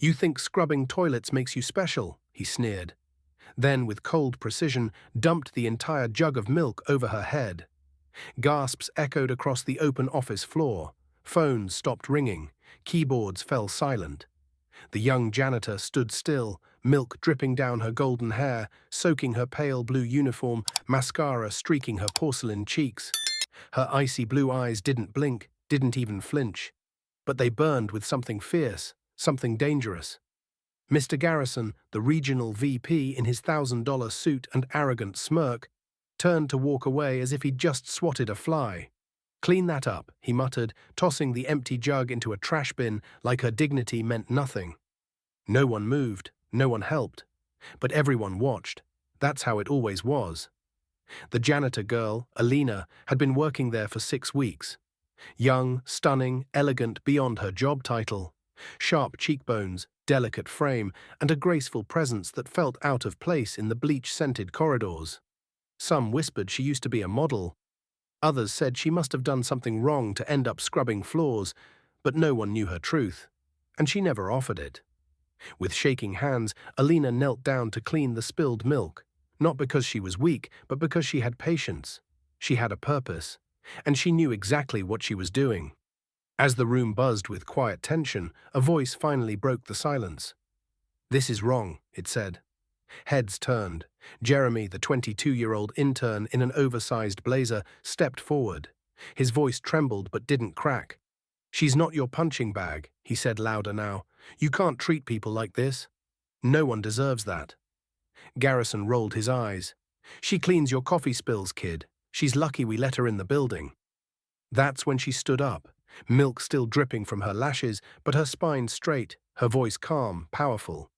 "You think scrubbing toilets makes you special," he sneered. Then, with cold precision, dumped the entire jug of milk over her head. Gasps echoed across the open office floor. Phones stopped ringing. Keyboards fell silent. The young janitor stood still, milk dripping down her golden hair, soaking her pale blue uniform, mascara streaking her porcelain cheeks. Her icy blue eyes didn't blink, didn't even flinch. But they burned with something fierce, something dangerous. Mr. Garrison, the regional VP in his $1,000 suit and arrogant smirk, turned to walk away as if he'd just swatted a fly. "Clean that up," he muttered, tossing the empty jug into a trash bin like her dignity meant nothing. No one moved, no one helped. But everyone watched. That's how it always was. The janitor girl, Alina, had been working there for 6 weeks. Young, stunning, elegant beyond her job title. Sharp cheekbones, delicate frame, and a graceful presence that felt out of place in the bleach-scented corridors. Some whispered she used to be a model. Others said she must have done something wrong to end up scrubbing floors, but no one knew her truth, and she never offered it. With shaking hands, Alina knelt down to clean the spilled milk, not because she was weak, but because she had patience. She had a purpose, and she knew exactly what she was doing. As the room buzzed with quiet tension, a voice finally broke the silence. "This is wrong," it said. Heads turned. Jeremy, the 22-year-old intern in an oversized blazer, stepped forward. His voice trembled but didn't crack. "She's not your punching bag," he said louder now. "You can't treat people like this. No one deserves that." Garrison rolled his eyes. "She cleans your coffee spills, kid. She's lucky we let her in the building." That's when she stood up, milk still dripping from her lashes, but her spine straight, her voice calm, powerful.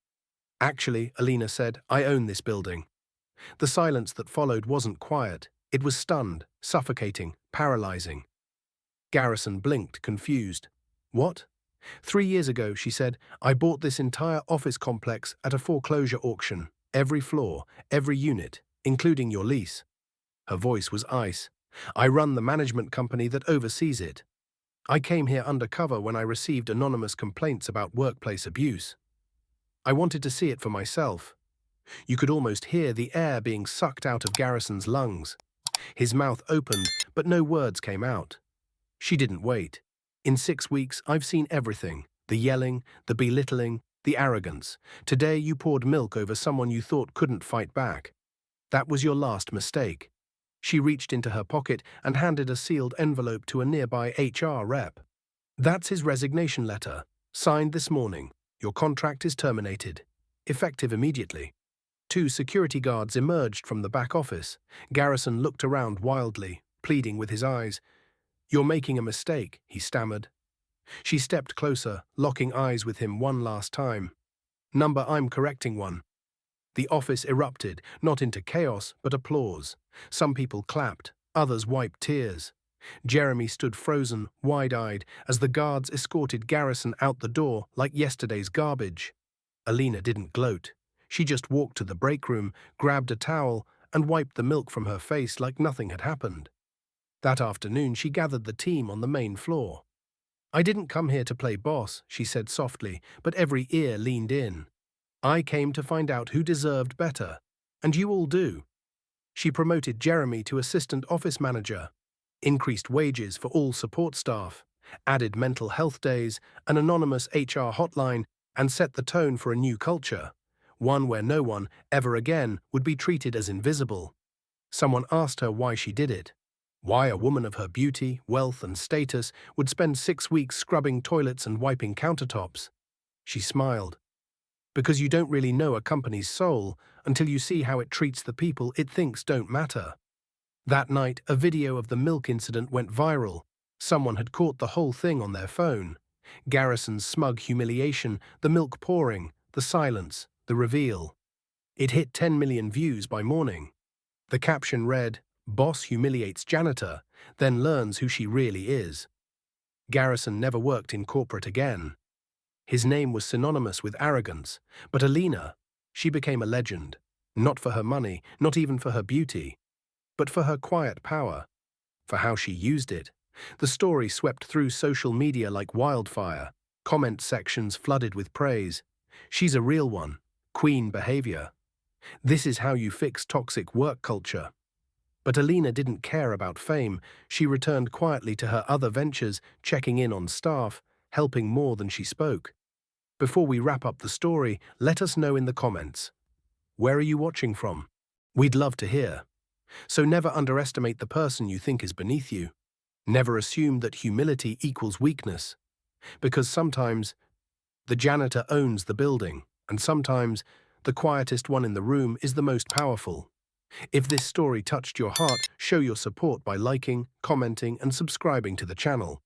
"Actually," Alina said, "I own this building." The silence that followed wasn't quiet. It was stunned, suffocating, paralyzing. Garrison blinked, confused. "What?" "3 years ago," she said, "I bought this entire office complex at a foreclosure auction. Every floor, every unit, including your lease." Her voice was ice. "I run the management company that oversees it. I came here undercover when I received anonymous complaints about workplace abuse. I wanted to see it for myself." You could almost hear the air being sucked out of Garrison's lungs. His mouth opened, but no words came out. She didn't wait. "In 6 weeks, I've seen everything. The yelling, the belittling, the arrogance. Today you poured milk over someone you thought couldn't fight back. That was your last mistake." She reached into her pocket and handed a sealed envelope to a nearby HR rep. "That's his resignation letter. Signed this morning. Your contract is terminated. Effective immediately." 2 security guards emerged from the back office. Garrison looked around wildly, pleading with his eyes. "You're making a mistake," he stammered. She stepped closer, locking eyes with him one last time. "Number, I'm correcting one." The office erupted, not into chaos, but applause. Some people clapped, others wiped tears. Jeremy stood frozen, wide-eyed, as the guards escorted Garrison out the door like yesterday's garbage. Alina didn't gloat. She just walked to the break room, grabbed a towel, and wiped the milk from her face like nothing had happened. That afternoon, she gathered the team on the main floor. "I didn't come here to play boss," she said softly, but every ear leaned in. "I came to find out who deserved better, and you all do." She promoted Jeremy to assistant office manager, increased wages for all support staff, added mental health days, an anonymous HR hotline, and set the tone for a new culture, one where no one, ever again, would be treated as invisible. Someone asked her why she did it. Why a woman of her beauty, wealth, and status would spend 6 weeks scrubbing toilets and wiping countertops. She smiled. "Because you don't really know a company's soul until you see how it treats the people it thinks don't matter." That night, a video of the milk incident went viral. Someone had caught the whole thing on their phone. Garrison's smug humiliation, the milk pouring, the silence, the reveal. It hit 10 million views by morning. The caption read, "Boss humiliates janitor, then learns who she really is." Garrison never worked in corporate again. His name was synonymous with arrogance, but Alina, she became a legend, not for her money, not even for her beauty, but for her quiet power, for how she used it. The story swept through social media like wildfire, comment sections flooded with praise. She's a real one. Queen behavior. This is how you fix toxic work culture. But Alina didn't care about fame. She returned quietly to her other ventures, checking in on staff, helping more than she spoke. Before we wrap up the story, let us know in the comments. Where are you watching from? We'd love to hear. So never underestimate the person you think is beneath you. Never assume that humility equals weakness. Because sometimes the janitor owns the building, and sometimes the quietest one in the room is the most powerful. If this story touched your heart, show your support by liking, commenting, and subscribing to the channel.